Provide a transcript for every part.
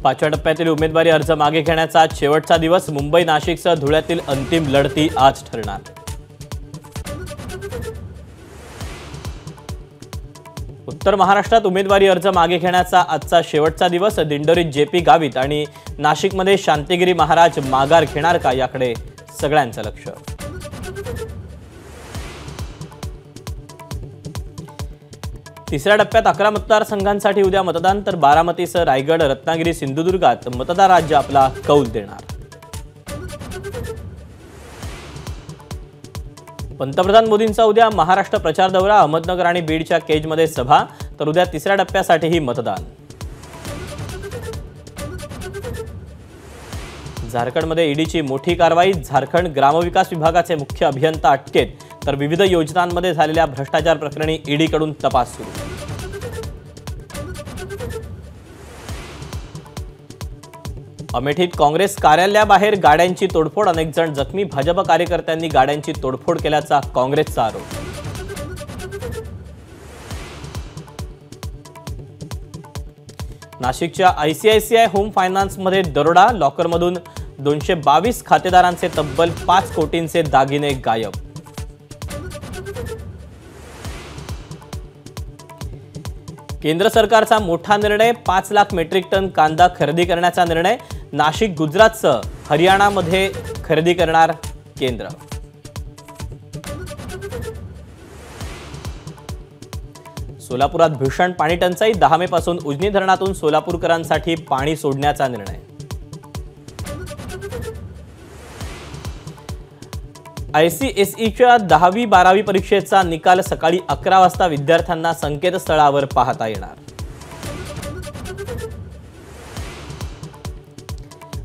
पाचव्या टप्प्यातील उमेदवारी अर्ज मागे घेण्याचा आज शेवटचा दिवस। मुंबई, नाशिकसह धुळ्यातील अंतिम लढती आज ठरणार। उत्तर महाराष्ट्रात उमेदवारी अर्ज मागे घेण्याचा आजचा शेवटचा दिवस। दिंडोरीत जेपी गावित आणि नाशिकमध्ये शांतिगिरी महाराज माघार घेणार का, याकडे सगळ्यांचं लक्ष। तिसऱ्या टप्प्यात 11 मतदारसंघांसाठी उद्या मतदान, तर बारामतीसह रायगड, रत्नागिरी, सिंधुदुर्गात मतदार राज्य आपला कौल देणार। पंतप्रधान मोदींचा उद्या महाराष्ट्र प्रचार दौरा। अहमदनगर आणि बीडच्या केजमध्ये सभा, तर उद्या तिसऱ्या टप्प्यासाठीही मतदान। झारखंडमध्ये ईडीची मोठी कारवाई। झारखंड ग्रामविकास विभागाचे मुख्य अभियंता अटकेत, तर विविध योजनांमध्ये झालेल्या भ्रष्टाचार प्रकरणी ईडीकडून तपास सुरू। अमेठीत काँग्रेस कार्यालयाबाहेर गाड्यांची तोडफोड, अनेक जण जखमी। भाजप कार्यकर्त्यांनी गाड्यांची तोडफोड केल्याचा काँग्रेसचा आरोप। नाशिकच्या आयसीआयसीआय होम फायनान्समध्ये दरोडा। लॉकरमधून 222 खातेदारांचे तब्बल 5 कोटींचे दागिने गायब। केंद्र सरकारचा मोठा निर्णय। 5 लाख मेट्रिक टन कांदा खरेदी करण्याचा निर्णय। नाशिक, गुजरातसह हरियाणामध्ये खरेदी करणार केंद्र। सोलापुरात भीषण पाणी टंचाई। 10 मे पासून उजनी धरणातून सोलापूरकरांसाठी पाणी सोडण्याचा निर्णय। आयसीएसईच्या 10वी-12वी परीक्षेचा निकाल सकाळी 11 वाजता विद्यार्थ्यांना संकेतस्थळावर पाहता येणार।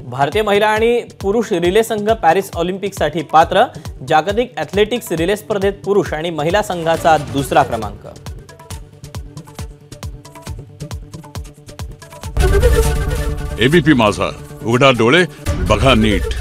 भारतीय महिला आणि पुरुष रिले संघ पॅरिस ऑलिम्पिकसाठी पात्र। जागतिक ॲथलेटिक्स रिले स्पर्धेत पुरुष आणि महिला संघाचा दुसरा क्रमांक। एबीपी माझा, उघडा डोळे बघा नीट।